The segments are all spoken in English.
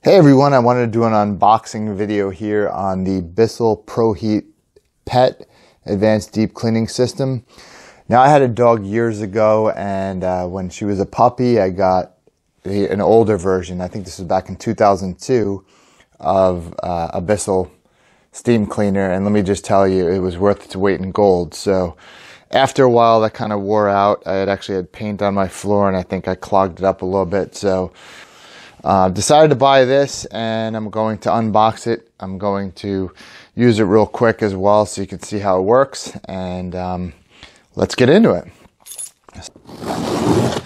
Hey everyone, I wanted to do an unboxing video here on the Bissell Proheat Pet Advanced Deep Cleaning System. Now I had a dog years ago, and when she was a puppy I got an older version. I think this was back in 2002 of a Bissell steam cleaner, and let me just tell you, it was worth its weight in gold. So after a while that kind of wore out. I had paint on my floor and I think I clogged it up a little bit, so decided to buy this, and I'm going to unbox it. I'm going to use it real quick as well so you can see how it works, and let's get into it.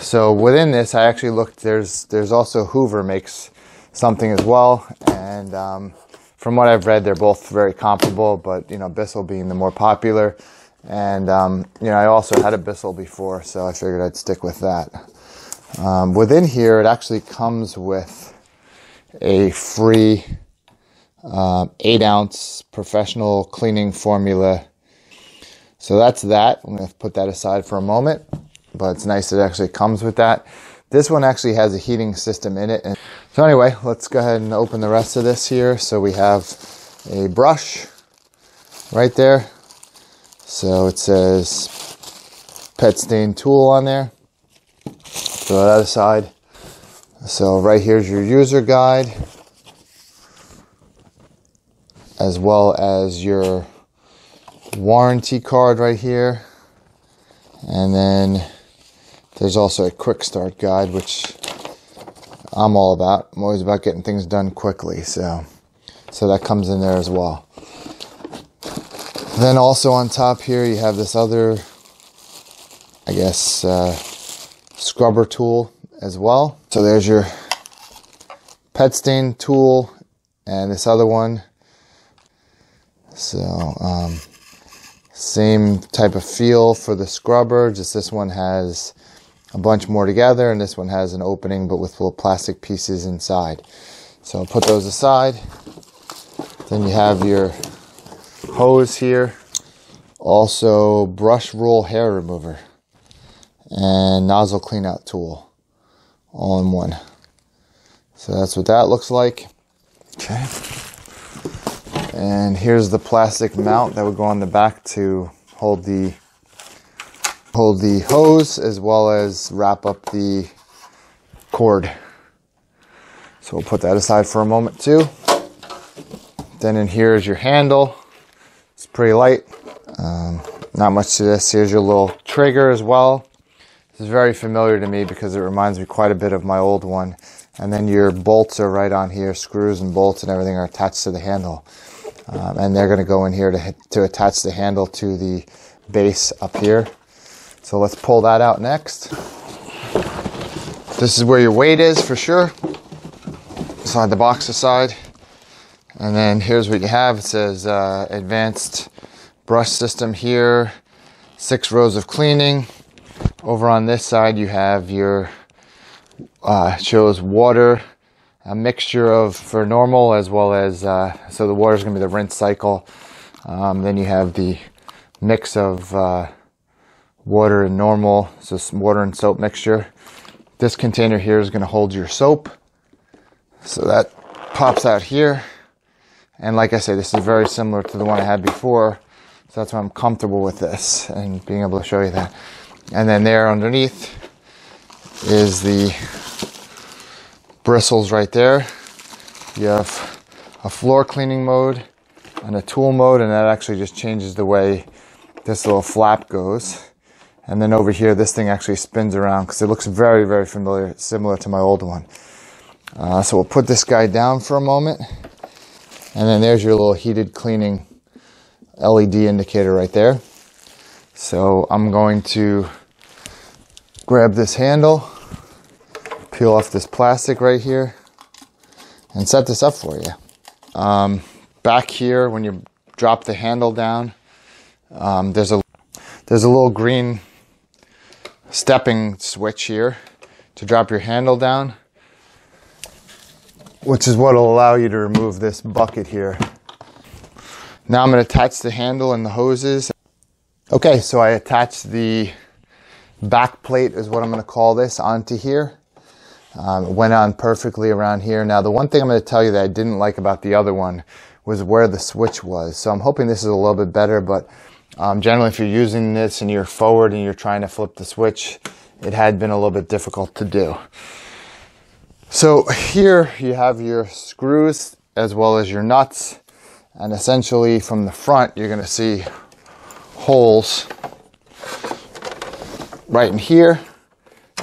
So within this, I actually looked, there's also Hoover makes something as well, and from what I've read, they're both very comparable, but you know, Bissell being the more popular, and you know, I also had a Bissell before, so I figured I'd stick with that. Within here, it actually comes with a free 8-ounce professional cleaning formula. So that's that. I'm going to put that aside for a moment, but it's nice that it actually comes with that. This one actually has a heating system in it. And so anyway, let's go ahead and open the rest of this here. So we have a brush right there. So it says pet stain tool on there. Throw that aside. So right here's your user guide, as well as your warranty card right here. And then there's also a quick start guide, which I'm all about. I'm always about getting things done quickly, so that comes in there as well. Then also on top here you have this other, I guess, scrubber tool as well. So there's your pet stain tool and this other one. So same type of feel for the scrubber, just this one has a bunch more together and this one has an opening but with little plastic pieces inside. So I'll put those aside. Then you have your hose here, also brush roll hair remover and nozzle clean out tool all in one. So that's what that looks like. Okay. And here's the plastic mount that would go on the back to hold the hose as well as wrap up the cord. So we'll put that aside for a moment too. Then in here is your handle. It's pretty light. Not much to this. Here's your little trigger as well. This is very familiar to me because it reminds me quite a bit of my old one. And then your bolts are right on here. Screws and bolts and everything are attached to the handle. And they're going to go in here to attach the handle to the base up here. So let's pull that out next. This is where your weight is for sure. Slide the box aside. And then here's what you have. It says advanced brush system here. 6 rows of cleaning. Over on this side you have your shows water, a mixture of for normal as well as so the water is going to be the rinse cycle. Then you have the mix of water and normal, so water and soap mixture. This container here is going to hold your soap, so that pops out here. And like I say, this is very similar to the one I had before, so that's why I'm comfortable with this and being able to show you that. And then there underneath is the bristles right there. You have a floor cleaning mode and a tool mode, and that actually just changes the way this little flap goes. And then over here, this thing actually spins around because it looks very, very similar to my old one. So we'll put this guy down for a moment. And then there's your little heated cleaning LED indicator right there. So I'm going to grab this handle, peel off this plastic right here, and set this up for you. Back here, when you drop the handle down, there's a little green stepping switch here to drop your handle down, which is what will allow you to remove this bucket here. Now I'm going to attach the handle and the hoses. Okay, so I attached the back plate is what I'm going to call this onto here. It went on perfectly around here. Now, the one thing I'm going to tell you that I didn't like about the other one was where the switch was. So I'm hoping this is a little bit better, but generally if you're using this and you're forward and you're trying to flip the switch, it had been a little bit difficult to do. So here you have your screws as well as your nuts. And essentially from the front, you're going to see holes right in here.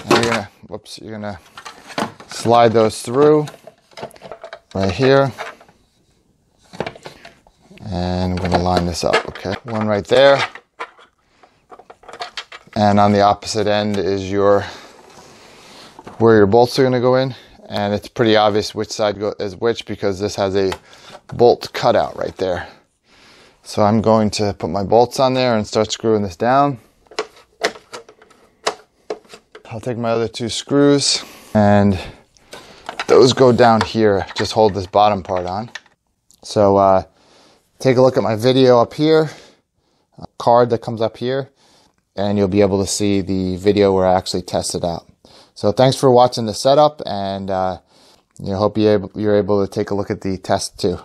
And you're going to slide those through right here. And I'm going to line this up, okay? One right there. And on the opposite end is where your bolts are going to go in. And it's pretty obvious which side is which because this has a bolt cutout right there. So I'm going to put my bolts on there and start screwing this down. I'll take my other two screws and those go down here. Just hold this bottom part on. So take a look at my video up here, a card that comes up here, and you'll be able to see the video where I actually test it out. So thanks for watching the setup, and hope you're able to take a look at the test too.